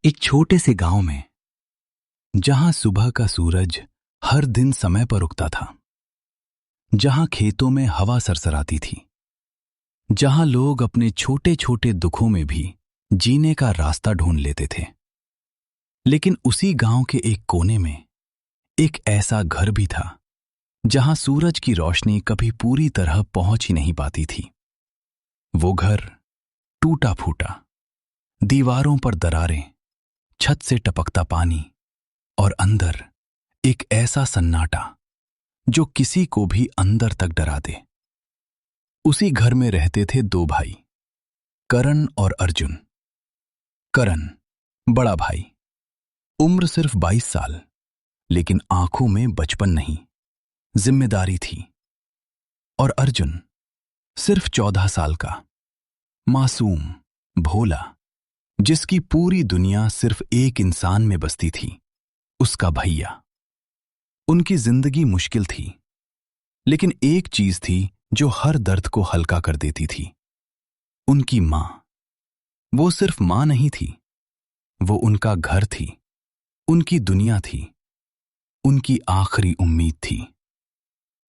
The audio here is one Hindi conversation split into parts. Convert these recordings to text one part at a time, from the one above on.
एक छोटे से गांव में, जहां सुबह का सूरज हर दिन समय पर उगता था, जहां खेतों में हवा सरसराती थी, जहां लोग अपने छोटे छोटे दुखों में भी जीने का रास्ता ढूंढ लेते थे। लेकिन उसी गांव के एक कोने में एक ऐसा घर भी था जहां सूरज की रोशनी कभी पूरी तरह पहुंच ही नहीं पाती थी। वो घर टूटा फूटा, दीवारों पर दरारें, छत से टपकता पानी और अंदर एक ऐसा सन्नाटा जो किसी को भी अंदर तक डरा दे। उसी घर में रहते थे दो भाई, करण और अर्जुन। करण बड़ा भाई, उम्र सिर्फ 22 साल, लेकिन आंखों में बचपन नहीं, जिम्मेदारी थी। और अर्जुन सिर्फ 14 साल का, मासूम, भोला, जिसकी पूरी दुनिया सिर्फ एक इंसान में बसती थी, उसका भैया। उनकी जिंदगी मुश्किल थी, लेकिन एक चीज थी जो हर दर्द को हल्का कर देती थी, उनकी मां। वो सिर्फ मां नहीं थी, वो उनका घर थी, उनकी दुनिया थी, उनकी आखिरी उम्मीद थी।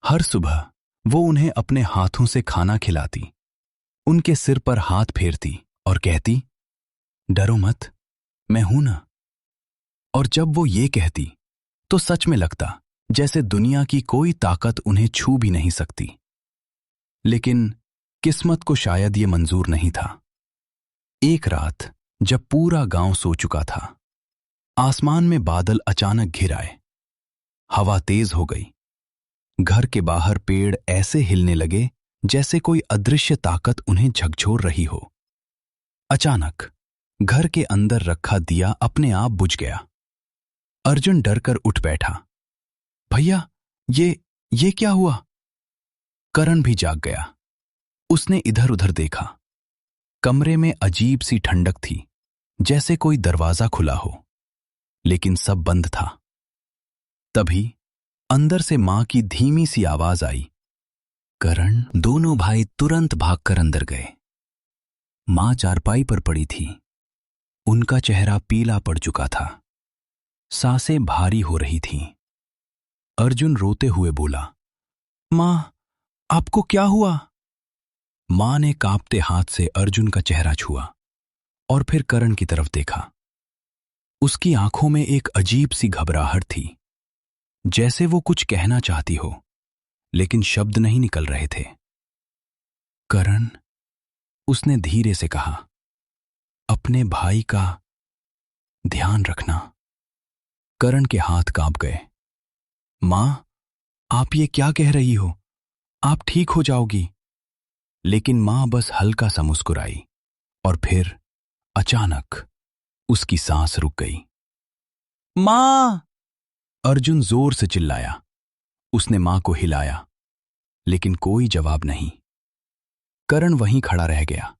हर सुबह वो उन्हें अपने हाथों से खाना खिलाती, उनके सिर पर हाथ फेरती और कहती, डरो मत, मैं हूं ना। और जब वो ये कहती तो सच में लगता जैसे दुनिया की कोई ताकत उन्हें छू भी नहीं सकती। लेकिन किस्मत को शायद ये मंजूर नहीं था। एक रात जब पूरा गांव सो चुका था, आसमान में बादल अचानक घिर आए, हवा तेज हो गई, घर के बाहर पेड़ ऐसे हिलने लगे जैसे कोई अदृश्य ताकत उन्हें झकझोर रही हो। अचानक घर के अंदर रखा दिया अपने आप बुझ गया। अर्जुन डरकर उठ बैठा। भैया, ये क्या हुआ? करण भी जाग गया। उसने इधर उधर देखा। कमरे में अजीब सी ठंडक थी, जैसे कोई दरवाजा खुला हो, लेकिन सब बंद था। तभी अंदर से मां की धीमी सी आवाज आई, करण। दोनों भाई तुरंत भागकर अंदर गए। मां चारपाई पर पड़ी थी, उनका चेहरा पीला पड़ चुका था, सांसें भारी हो रही थीं। अर्जुन रोते हुए बोला, मां, आपको क्या हुआ? मां ने कांपते हाथ से अर्जुन का चेहरा छुआ और फिर करण की तरफ देखा। उसकी आंखों में एक अजीब सी घबराहट थी, जैसे वो कुछ कहना चाहती हो, लेकिन शब्द नहीं निकल रहे थे। करण, उसने धीरे से कहा, अपने भाई का ध्यान रखना। करण के हाथ कांप गए। मां, आप ये क्या कह रही हो? आप ठीक हो जाओगी। लेकिन मां बस हल्का सा मुस्कुराई और फिर अचानक उसकी सांस रुक गई। मां! अर्जुन जोर से चिल्लाया। उसने मां को हिलाया, लेकिन कोई जवाब नहीं। करण वहीं खड़ा रह गया,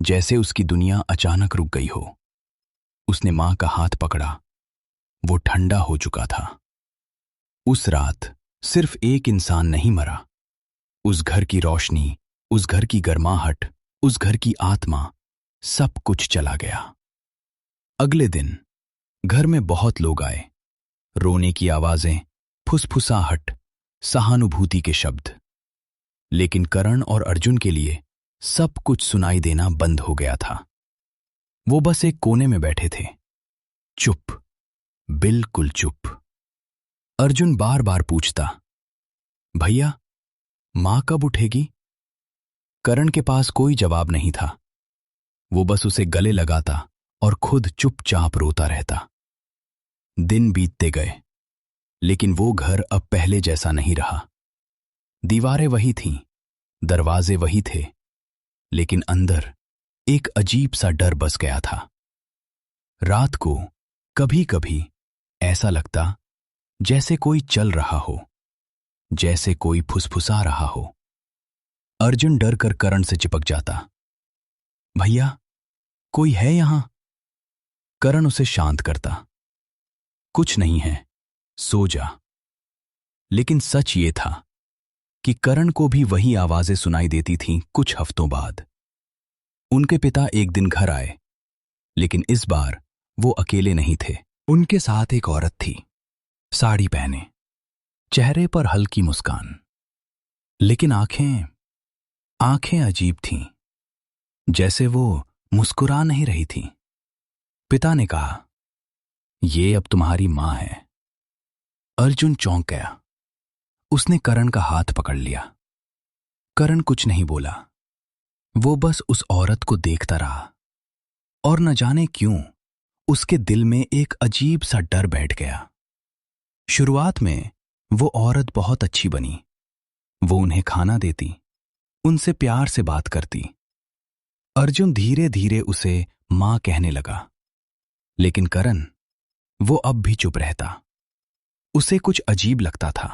जैसे उसकी दुनिया अचानक रुक गई हो। उसने मां का हाथ पकड़ा। वो ठंडा हो चुका था। उस रात सिर्फ एक इंसान नहीं मरा, उस घर की रोशनी, उस घर की गर्माहट, उस घर की आत्मा, सब कुछ चला गया। अगले दिन घर में बहुत लोग आए। रोने की आवाजें, फुसफुसाहट, सहानुभूति के शब्द। लेकिन करण और अर्जुन के लिए सब कुछ सुनाई देना बंद हो गया था। वो बस एक कोने में बैठे थे, चुप, बिल्कुल चुप। अर्जुन बार बार पूछता, भैया, मां कब उठेगी? करण के पास कोई जवाब नहीं था। वो बस उसे गले लगाता और खुद चुपचाप रोता रहता। दिन बीतते गए, लेकिन वो घर अब पहले जैसा नहीं रहा। दीवारें वही थीं, दरवाजे वही थे, लेकिन अंदर एक अजीब सा डर बस गया था। रात को कभी कभी ऐसा लगता जैसे कोई चल रहा हो, जैसे कोई फुसफुसा रहा हो। अर्जुन डर कर करण से चिपक जाता। भैया, कोई है यहां? करण उसे शांत करता। कुछ नहीं है, सो जा। लेकिन सच ये था कि करण को भी वही आवाजें सुनाई देती थीं कुछ हफ्तों बाद। उनके पिता एक दिन घर आए, लेकिन इस बार वो अकेले नहीं थे। उनके साथ एक औरत थी, साड़ी पहने, चेहरे पर हल्की मुस्कान, लेकिन आंखें आंखें अजीब थीं, जैसे वो मुस्कुरा नहीं रही थीं। पिता ने कहा, ये अब तुम्हारी मां है। अर्जुन चौंक गया। उसने करण का हाथ पकड़ लिया। करण कुछ नहीं बोला। वो बस उस औरत को देखता रहा, और न जाने क्यों उसके दिल में एक अजीब सा डर बैठ गया। शुरुआत में वो औरत बहुत अच्छी बनी। वो उन्हें खाना देती, उनसे प्यार से बात करती। अर्जुन धीरे धीरे उसे मां कहने लगा। लेकिन करण, वो अब भी चुप रहता। उसे कुछ अजीब लगता था,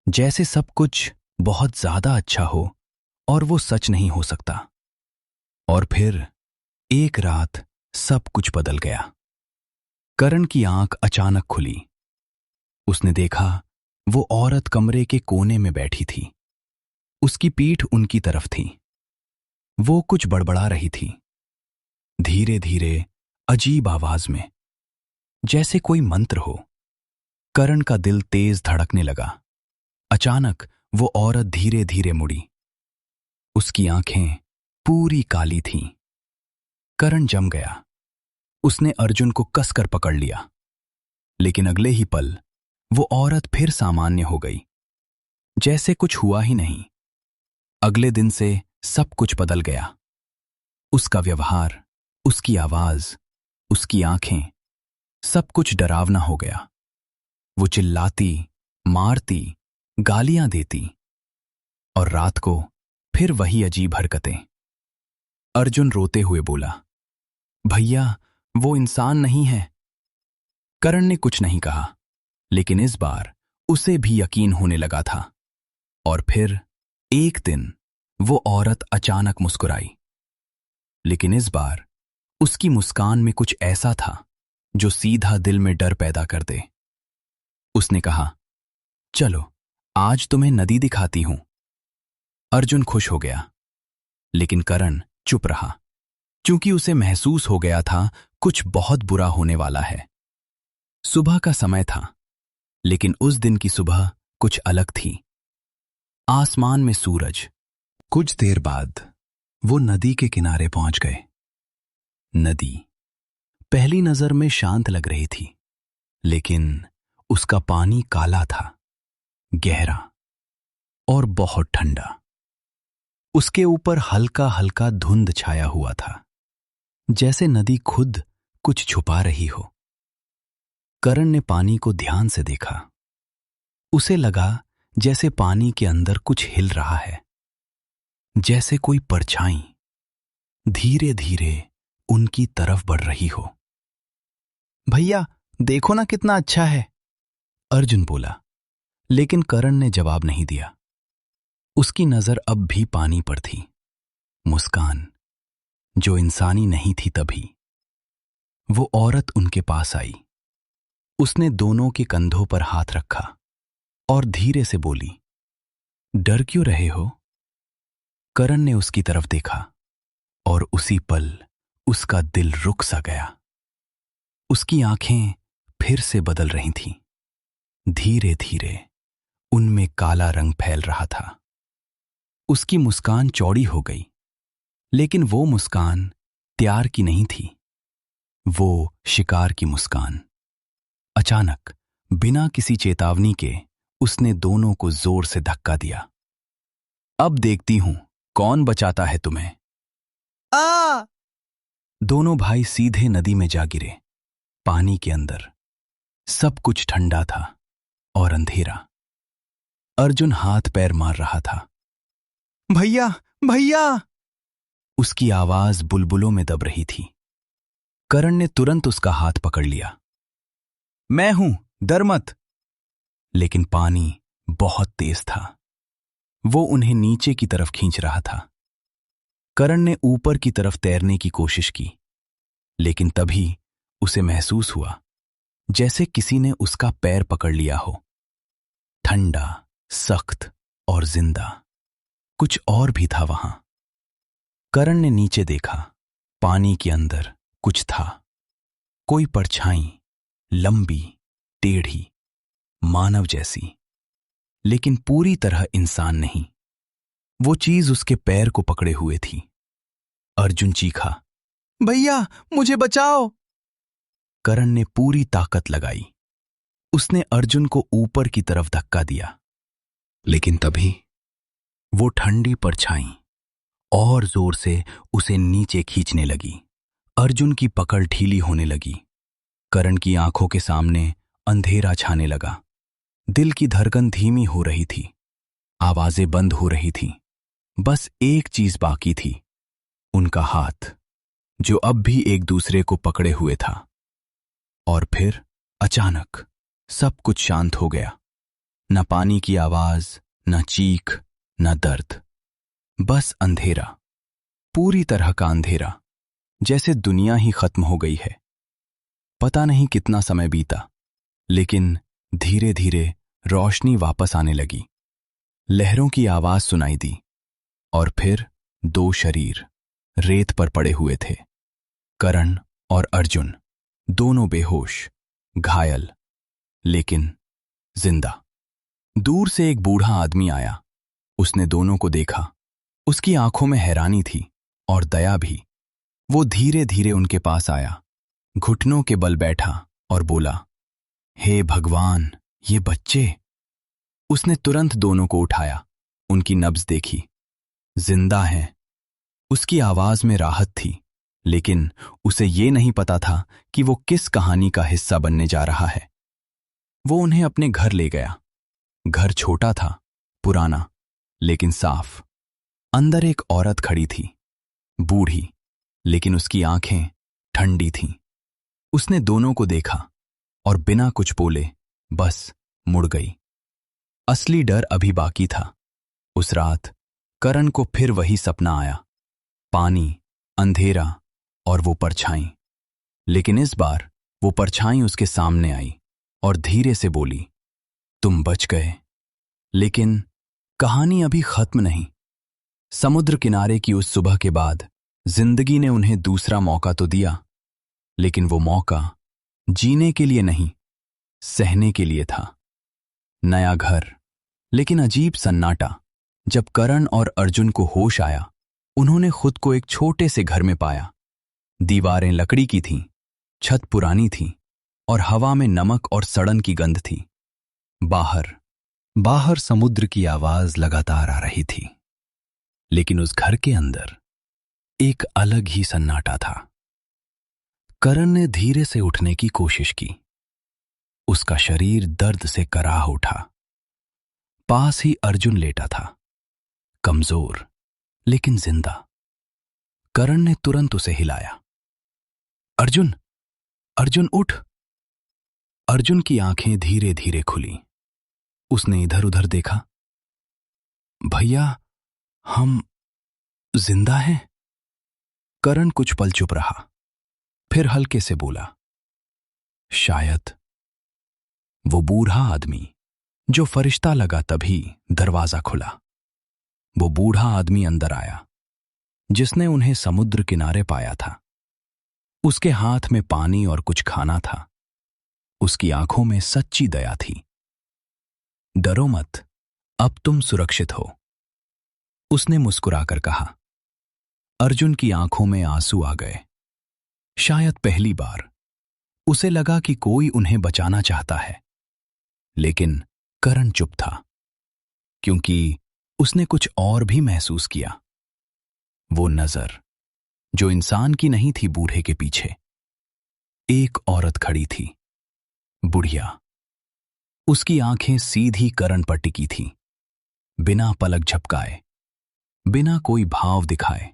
जैसे सब कुछ बहुत ज्यादा अच्छा हो और वो सच नहीं हो सकता। और फिर एक रात सब कुछ बदल गया। करण की आंख अचानक खुली। उसने देखा, वो औरत कमरे के कोने में बैठी थी। उसकी पीठ उनकी तरफ थी। वो कुछ बड़बड़ा रही थी, धीरे धीरे, अजीब आवाज में, जैसे कोई मंत्र हो। करण का दिल तेज धड़कने लगा। अचानक वो औरत धीरे धीरे मुड़ी। उसकी आंखें पूरी काली थीं। करण जम गया। उसने अर्जुन को कसकर पकड़ लिया, लेकिन अगले ही पल वो औरत फिर सामान्य हो गई, जैसे कुछ हुआ ही नहीं। अगले दिन से सब कुछ बदल गया। उसका व्यवहार, उसकी आवाज, उसकी आंखें, सब कुछ डरावना हो गया। वो चिल्लाती, मारती, गालियां देती, और रात को फिर वही अजीब हरकतें। अर्जुन रोते हुए बोला, भैया, वो इंसान नहीं है। करण ने कुछ नहीं कहा, लेकिन इस बार उसे भी यकीन होने लगा था। और फिर एक दिन वो औरत अचानक मुस्कुराई, लेकिन इस बार उसकी मुस्कान में कुछ ऐसा था जो सीधा दिल में डर पैदा कर दे। उसने कहा, चलो आज तुम्हें नदी दिखाती हूं। अर्जुन खुश हो गया, लेकिन करण चुप रहा, क्योंकि उसे महसूस हो गया था कुछ बहुत बुरा होने वाला है। सुबह का समय था, लेकिन उस दिन की सुबह कुछ अलग थी। आसमान में सूरज। कुछ देर बाद वो नदी के किनारे पहुंच गए। नदी पहली नजर में शांत लग रही थी, लेकिन उसका पानी काला था, गहरा और बहुत ठंडा। उसके ऊपर हल्का हल्का धुंध छाया हुआ था, जैसे नदी खुद कुछ छुपा रही हो। करण ने पानी को ध्यान से देखा। उसे लगा जैसे पानी के अंदर कुछ हिल रहा है, जैसे कोई परछाई धीरे धीरे उनकी तरफ बढ़ रही हो। भैया, देखो ना कितना अच्छा है, अर्जुन बोला, लेकिन करण ने जवाब नहीं दिया। उसकी नजर अब भी पानी पर थी, मुस्कान जो इंसानी नहीं थी। तभी वो औरत उनके पास आई। उसने दोनों के कंधों पर हाथ रखा और धीरे से बोली, डर क्यों रहे हो? करण ने उसकी तरफ देखा, और उसी पल उसका दिल रुक सा गया। उसकी आंखें फिर से बदल रही थीं। धीरे धीरे उनमें काला रंग फैल रहा था। उसकी मुस्कान चौड़ी हो गई, लेकिन वो मुस्कान प्यार की नहीं थी, वो शिकार की मुस्कान। अचानक, बिना किसी चेतावनी के, उसने दोनों को जोर से धक्का दिया। अब देखती हूं कौन बचाता है तुम्हें। आ! दोनों भाई सीधे नदी में जा गिरे। पानी के अंदर सब कुछ ठंडा था और अंधेरा। अर्जुन हाथ पैर मार रहा था। भैया, भैया! उसकी आवाज बुलबुलों में दब रही थी। करण ने तुरंत उसका हाथ पकड़ लिया। मैं हूं, डर मत। लेकिन पानी बहुत तेज था। वो उन्हें नीचे की तरफ खींच रहा था। करण ने ऊपर की तरफ तैरने की कोशिश की, लेकिन तभी उसे महसूस हुआ जैसे किसी ने उसका पैर पकड़ लिया हो। ठंडा, सख्त और जिंदा। कुछ और भी था वहां। करण ने नीचे देखा। पानी के अंदर कुछ था, कोई परछाई, लंबी, टेढ़ी, मानव जैसी, लेकिन पूरी तरह इंसान नहीं। वो चीज उसके पैर को पकड़े हुए थी। अर्जुन चीखा, भैया मुझे बचाओ। करण ने पूरी ताकत लगाई। उसने अर्जुन को ऊपर की तरफ धक्का दिया, लेकिन तभी वो ठंडी परछाई और जोर से उसे नीचे खींचने लगी। अर्जुन की पकड़ ढीली होने लगी। करण की आंखों के सामने अंधेरा छाने लगा। दिल की धड़कन धीमी हो रही थी, आवाजें बंद हो रही थी। बस एक चीज बाकी थी, उनका हाथ, जो अब भी एक दूसरे को पकड़े हुए था। और फिर अचानक सब कुछ शांत हो गया। न पानी की आवाज, न चीख, न दर्द, बस अंधेरा, पूरी तरह का अंधेरा, जैसे दुनिया ही खत्म हो गई है। पता नहीं कितना समय बीता, लेकिन धीरे धीरे रोशनी वापस आने लगी। लहरों की आवाज सुनाई दी, और फिर दो शरीर रेत पर पड़े हुए थे। करण और अर्जुन, दोनों बेहोश, घायल, लेकिन जिंदा। दूर से एक बूढ़ा आदमी आया। उसने दोनों को देखा। उसकी आंखों में हैरानी थी और दया भी। वो धीरे धीरे उनके पास आया, घुटनों के बल बैठा और बोला, हे भगवान, ये बच्चे। उसने तुरंत दोनों को उठाया, उनकी नब्ज देखी, जिंदा हैं। उसकी आवाज में राहत थी, लेकिन उसे ये नहीं पता था कि वो किस कहानी का हिस्सा बनने जा रहा है। वो उन्हें अपने घर ले गया। घर छोटा था, पुराना, लेकिन साफ। अंदर एक औरत खड़ी थी, बूढ़ी, लेकिन उसकी आंखें ठंडी थीं। उसने दोनों को देखा और बिना कुछ बोले बस मुड़ गई। असली डर अभी बाकी था। उस रात करण को फिर वही सपना आया, पानी, अंधेरा और वो परछाई। लेकिन इस बार वो परछाई उसके सामने आई और धीरे से बोली, तुम बच गए। लेकिन कहानी अभी खत्म नहीं। समुद्र किनारे की उस सुबह के बाद जिंदगी ने उन्हें दूसरा मौका तो दिया, लेकिन वो मौका जीने के लिए नहीं, सहने के लिए था। नया घर, लेकिन अजीब सन्नाटा। जब करण और अर्जुन को होश आया, उन्होंने खुद को एक छोटे से घर में पाया। दीवारें लकड़ी की थीं, छत पुरानी थी और हवा में नमक और सड़न की गंध थी। बाहर बाहर समुद्र की आवाज लगातार आ रही थी, लेकिन उस घर के अंदर एक अलग ही सन्नाटा था। करण ने धीरे से उठने की कोशिश की। उसका शरीर दर्द से कराह उठा। पास ही अर्जुन लेटा था, कमजोर लेकिन जिंदा। करण ने तुरंत उसे हिलाया। अर्जुन, अर्जुन उठ। अर्जुन की आंखें धीरे धीरे खुली। उसने इधर उधर देखा। भैया, हम जिंदा हैं? करण कुछ पल चुप रहा, फिर हल्के से बोला, शायद। वो बूढ़ा आदमी जो फरिश्ता लगा, तभी दरवाजा खुला। वो बूढ़ा आदमी अंदर आया, जिसने उन्हें समुद्र किनारे पाया था। उसके हाथ में पानी और कुछ खाना था। उसकी आंखों में सच्ची दया थी। डरो मत, अब तुम सुरक्षित हो, उसने मुस्कुराकर कहा। अर्जुन की आंखों में आंसू आ गए। शायद पहली बार उसे लगा कि कोई उन्हें बचाना चाहता है। लेकिन करण चुप था, क्योंकि उसने कुछ और भी महसूस किया। वो नजर, जो इंसान की नहीं थी, बूढ़े के पीछे एक औरत खड़ी थी, बुढ़िया। उसकी आंखें सीधी करण पर टिकी थीं, बिना पलक झपकाए, बिना कोई भाव दिखाए,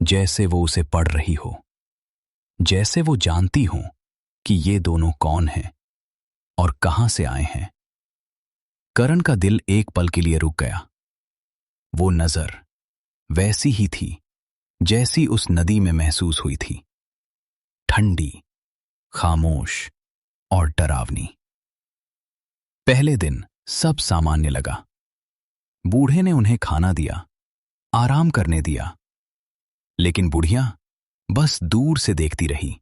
जैसे वो उसे पढ़ रही हो, जैसे वो जानती हो कि ये दोनों कौन हैं और कहां से आए हैं। करण का दिल एक पल के लिए रुक गया। वो नजर वैसी ही थी जैसी उस नदी में महसूस हुई थी, ठंडी, खामोश और डरावनी। पहले दिन सब सामान्य लगा। बूढ़े ने उन्हें खाना दिया, आराम करने दिया, लेकिन बुढ़िया बस दूर से देखती रही,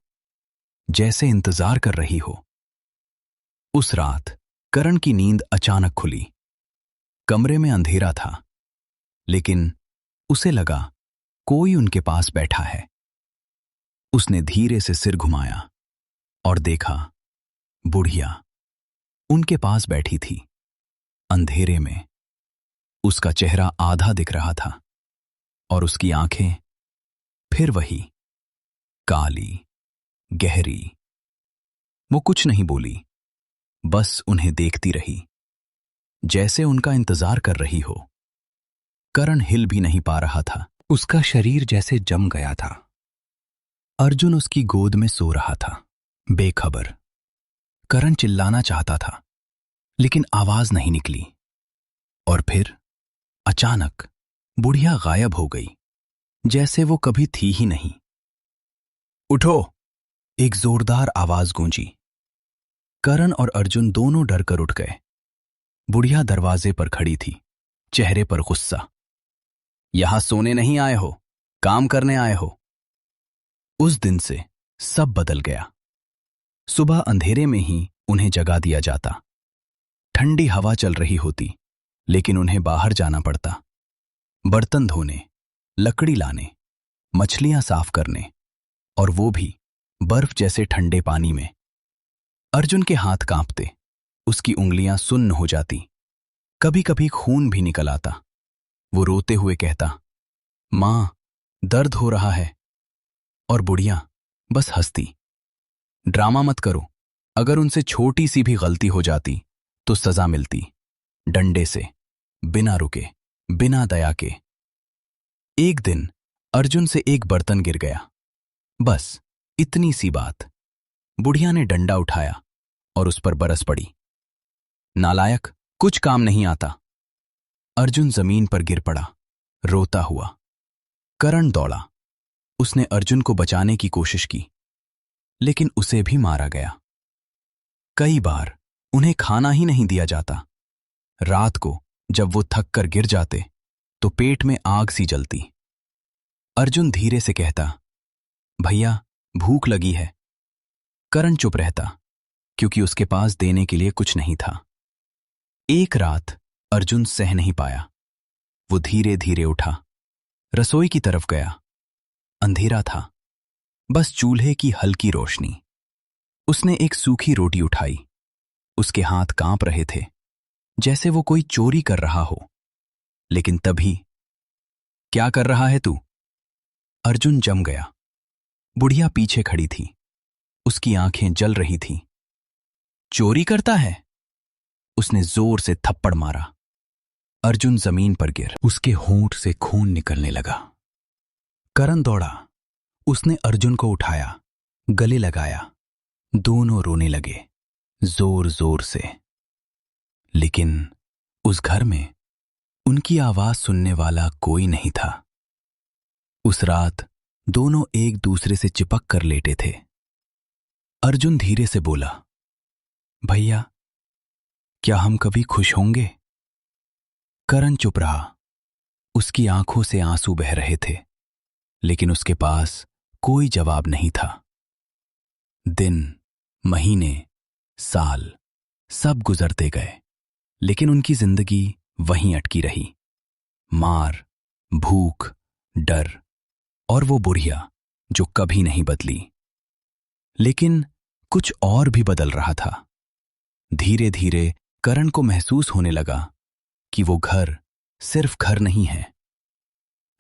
जैसे इंतजार कर रही हो। उस रात करण की नींद अचानक खुली। कमरे में अंधेरा था, लेकिन उसे लगा कोई उनके पास बैठा है। उसने धीरे से सिर घुमाया और देखा, बुढ़िया उनके पास बैठी थी, अंधेरे में। उसका चेहरा आधा दिख रहा था और उसकी आंखें फिर वही, काली, गहरी। वो कुछ नहीं बोली, बस उन्हें देखती रही, जैसे उनका इंतजार कर रही हो। करण हिल भी नहीं पा रहा था, उसका शरीर जैसे जम गया था। अर्जुन उसकी गोद में सो रहा था, बेखबर। करण चिल्लाना चाहता था, लेकिन आवाज नहीं निकली। और फिर अचानक बुढ़िया गायब हो गई, जैसे वो कभी थी ही नहीं। उठो! एक जोरदार आवाज गूंजी। करण और अर्जुन दोनों डर कर उठ गए। बुढ़िया दरवाजे पर खड़ी थी, चेहरे पर गुस्सा। यहां सोने नहीं आए हो, काम करने आए हो। उस दिन से सब बदल गया। सुबह अंधेरे में ही उन्हें जगा दिया जाता। ठंडी हवा चल रही होती, लेकिन उन्हें बाहर जाना पड़ता, बर्तन धोने, लकड़ी लाने, मछलियां साफ करने, और वो भी बर्फ जैसे ठंडे पानी में। अर्जुन के हाथ कांपते, उसकी उंगलियां सुन्न हो जाती, कभी कभी खून भी निकल आता। वो रोते हुए कहता, मां, दर्द हो रहा है। और बुढ़िया बस हंसती। ड्रामा मत करो, अगर उनसे छोटी सी भी गलती हो जाती तो सजा मिलती, डंडे से, बिना रुके, बिना दया के। एक दिन अर्जुन से एक बर्तन गिर गया, बस इतनी सी बात। बुढ़िया ने डंडा उठाया और उस पर बरस पड़ी। नालायक, कुछ काम नहीं आता। अर्जुन जमीन पर गिर पड़ा, रोता हुआ। करण दौड़ा। उसने अर्जुन को बचाने की कोशिश की, लेकिन उसे भी मारा गया। कई बार उन्हें खाना ही नहीं दिया जाता। रात को जब वो थक कर गिर जाते तो पेट में आग सी जलती। अर्जुन धीरे से कहता, भैया भूख लगी है। करण चुप रहता, क्योंकि उसके पास देने के लिए कुछ नहीं था। एक रात अर्जुन सह नहीं पाया। वो धीरे धीरे उठा, रसोई की तरफ गया। अंधेरा था, बस चूल्हे की हल्की रोशनी। उसने एक सूखी रोटी उठाई। उसके हाथ कांप रहे थे, जैसे वो कोई चोरी कर रहा हो। लेकिन तभी, क्या कर रहा है तू? अर्जुन जम गया। बुढ़िया पीछे खड़ी थी, उसकी आंखें जल रही थीं। चोरी करता है? उसने जोर से थप्पड़ मारा। अर्जुन जमीन पर गिर, उसके होंठ से खून निकलने लगा। करण दौड़ा। उसने अर्जुन को उठाया, गले लगाया। दोनों रोने लगे, जोर जोर से। लेकिन उस घर में उनकी आवाज सुनने वाला कोई नहीं था। उस रात दोनों एक दूसरे से चिपक कर लेटे थे। अर्जुन धीरे से बोला, भैया, क्या हम कभी खुश होंगे? करण चुप रहा। उसकी आंखों से आंसू बह रहे थे, लेकिन उसके पास कोई जवाब नहीं था। दिन, महीने, साल सब गुजरते गए, लेकिन उनकी जिंदगी वहीं अटकी रही। मार, भूख, डर और वो बुढ़िया जो कभी नहीं बदली। लेकिन कुछ और भी बदल रहा था। धीरे धीरे करण को महसूस होने लगा कि वो घर सिर्फ घर नहीं है।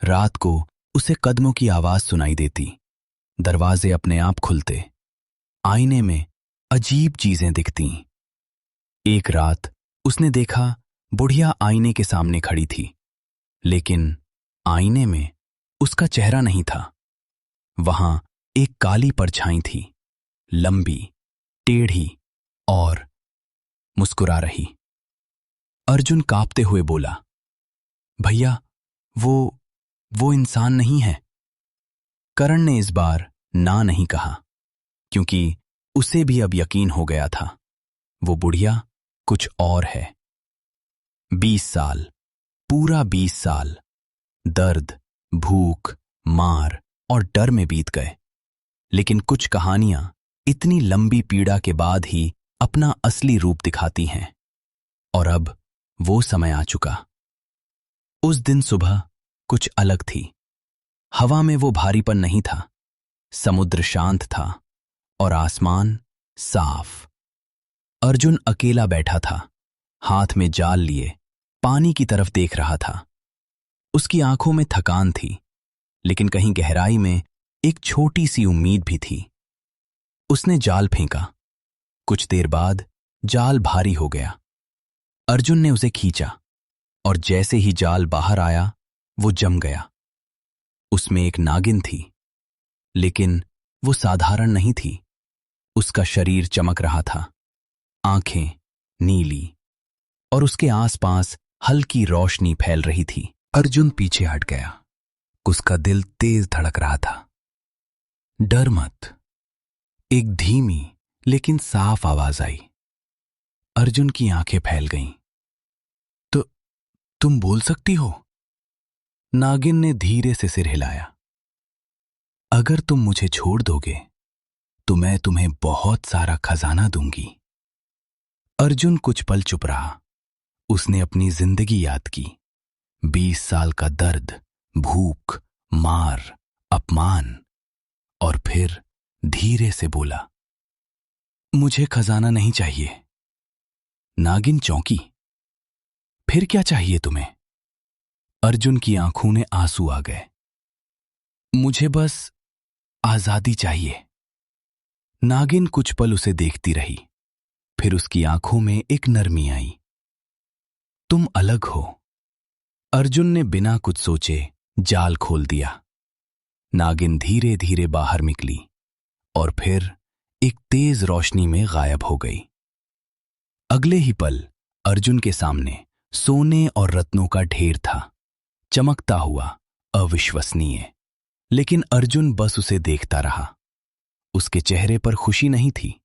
रात को उसे कदमों की आवाज सुनाई देती, दरवाजे अपने आप खुलते, आईने में अजीब चीजें दिखती। एक रात उसने देखा, बुढ़िया आईने के सामने खड़ी थी, लेकिन आईने में उसका चेहरा नहीं था। वहां एक काली परछाई थी, लंबी, टेढ़ी और मुस्कुरा रही। अर्जुन कांपते हुए बोला, भैया, वो इंसान नहीं है। करण ने इस बार ना नहीं कहा, क्योंकि उसे भी अब यकीन हो गया था, वो बुढ़िया कुछ और है। 20 साल, पूरा 20 साल, दर्द, भूख, मार, और डर में बीत गए। लेकिन कुछ कहानियां इतनी लंबी पीड़ा के बाद ही अपना असली रूप दिखाती हैं। और अब वो समय आ चुका। उस दिन सुबह कुछ अलग थी। हवा में वो भारीपन नहीं था, समुद्र शांत था और आसमान साफ। अर्जुन अकेला बैठा था, हाथ में जाल लिए पानी की तरफ देख रहा था। उसकी आंखों में थकान थी, लेकिन कहीं गहराई में एक छोटी सी उम्मीद भी थी। उसने जाल फेंका। कुछ देर बाद जाल भारी हो गया। अर्जुन ने उसे खींचा और जैसे ही जाल बाहर आया वो जम गया। उसमें एक नागिन थी, लेकिन वो साधारण नहीं थी। उसका शरीर चमक रहा था, आंखें नीली, और उसके आसपास हल्की रोशनी फैल रही थी। अर्जुन पीछे हट गया। उसका दिल तेज धड़क रहा था। डर मत, एक धीमी लेकिन साफ आवाज आई। अर्जुन की आंखें फैल गईं। तो तुम बोल सकती हो? नागिन ने धीरे से सिर हिलाया। अगर तुम मुझे छोड़ दोगे तो मैं तुम्हें बहुत सारा खजाना दूंगी। अर्जुन कुछ पल चुप रहा। उसने अपनी जिंदगी याद की। 20 साल का दर्द, भूख, मार, अपमान, और फिर धीरे से बोला, मुझे खजाना नहीं चाहिए। नागिन चौंकी। फिर क्या चाहिए तुम्हें? अर्जुन की आंखों में आंसू आ गए। मुझे बस आजादी चाहिए। नागिन कुछ पल उसे देखती रही, फिर उसकी आंखों में एक नरमी आई। तुम अलग हो। अर्जुन ने बिना कुछ सोचे जाल खोल दिया। नागिन धीरे धीरे बाहर निकली और फिर एक तेज रोशनी में गायब हो गई। अगले ही पल अर्जुन के सामने सोने और रत्नों का ढेर था, चमकता हुआ, अविश्वसनीय। लेकिन अर्जुन बस उसे देखता रहा। उसके चेहरे पर खुशी नहीं थी,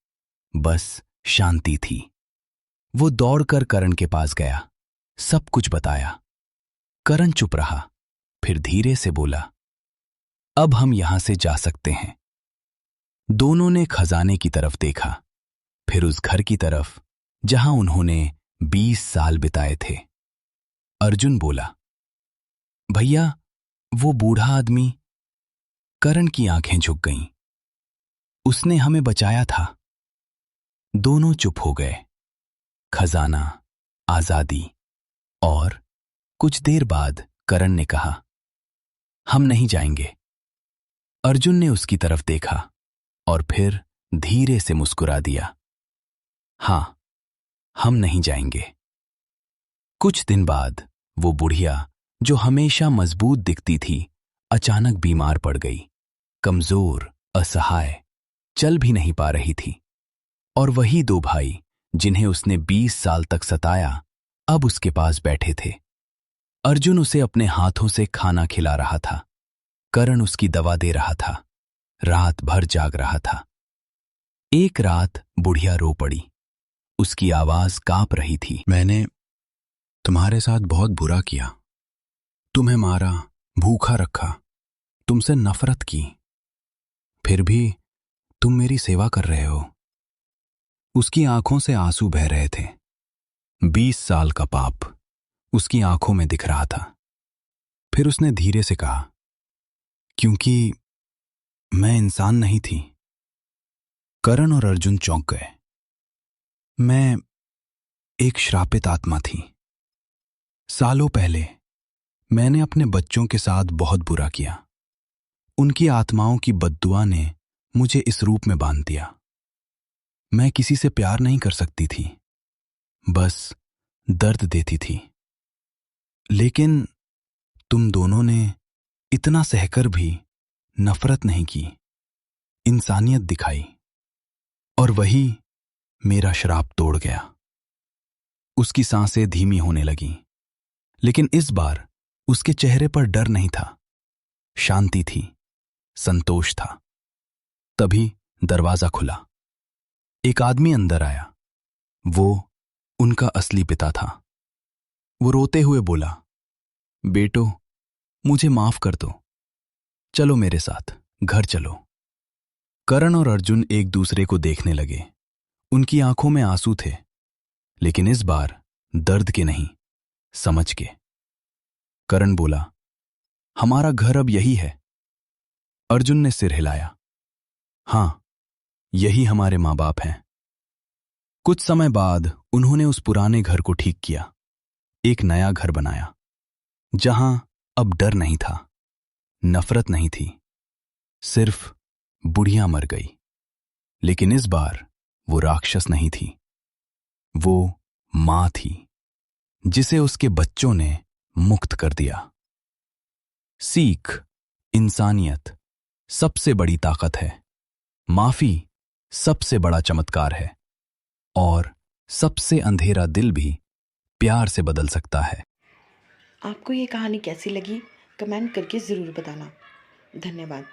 बस शांति थी। वो दौड़कर करण के पास गया, सब कुछ बताया। करण चुप रहा, फिर धीरे से बोला, अब हम यहां से जा सकते हैं। दोनों ने खजाने की तरफ देखा, फिर उस घर की तरफ जहां उन्होंने 20 साल बिताए थे। अर्जुन बोला, भैया, वो बूढ़ा आदमी। करण की आंखें झुक गईं। उसने हमें बचाया था। दोनों चुप हो गए। खजाना, आजादी, और कुछ देर बाद करण ने कहा, हम नहीं जाएंगे। अर्जुन ने उसकी तरफ देखा और फिर धीरे से मुस्कुरा दिया, हां, हम नहीं जाएंगे। कुछ दिन बाद वो बुढ़िया, जो हमेशा मजबूत दिखती थी, अचानक बीमार पड़ गई। कमजोर, असहाय, चल भी नहीं पा रही थी। और वही दो भाई जिन्हें उसने 20 साल तक सताया, अब उसके पास बैठे थे। अर्जुन उसे अपने हाथों से खाना खिला रहा था। करण उसकी दवा दे रहा था। रात भर जाग रहा था। एक रात बुढ़िया रो पड़ी। उसकी आवाज कांप रही थी। मैंने तुम्हारे साथ बहुत बुरा किया। तुम्हें मारा, भूखा रखा, तुमसे नफरत की। फिर भी तुम मेरी सेवा कर रहे हो। उसकी आंखों से आंसू बह रहे थे। 20 साल का पाप उसकी आंखों में दिख रहा था। फिर उसने धीरे से कहा, क्योंकि मैं इंसान नहीं थी। करण और अर्जुन चौंक गए। मैं एक श्रापित आत्मा थी। सालों पहले मैंने अपने बच्चों के साथ बहुत बुरा किया। उनकी आत्माओं की बद्दुआ ने मुझे इस रूप में बांध दिया। मैं किसी से प्यार नहीं कर सकती थी, बस दर्द देती थी। लेकिन तुम दोनों ने इतना सहकर भी नफरत नहीं की, इंसानियत दिखाई, और वही मेरा श्राप तोड़ गया। उसकी सांसें धीमी होने लगीं, लेकिन इस बार उसके चेहरे पर डर नहीं था, शांति थी, संतोष था। तभी दरवाजा खुला। एक आदमी अंदर आया। वो उनका असली पिता था। वो रोते हुए बोला, बेटो, मुझे माफ कर दो। चलो मेरे साथ, घर चलो। करण और अर्जुन एक दूसरे को देखने लगे। उनकी आंखों में आंसू थे, लेकिन इस बार दर्द के नहीं, समझ के। करण बोला, हमारा घर अब यही है। अर्जुन ने सिर हिलाया, हां, यही हमारे मां बाप हैं। कुछ समय बाद उन्होंने उस पुराने घर को ठीक किया, एक नया घर बनाया, जहां अब डर नहीं था, नफरत नहीं थी, सिर्फ बुढ़िया मर गई। लेकिन इस बार वो राक्षस नहीं थी, वो मां थी, जिसे उसके बच्चों ने मुक्त कर दिया। सीख, इंसानियत सबसे बड़ी ताकत है। माफी सबसे बड़ा चमत्कार है। और सबसे अंधेरा दिल भी प्यार से बदल सकता है। आपको ये कहानी कैसी लगी कमेंट करके ज़रूर बताना। धन्यवाद।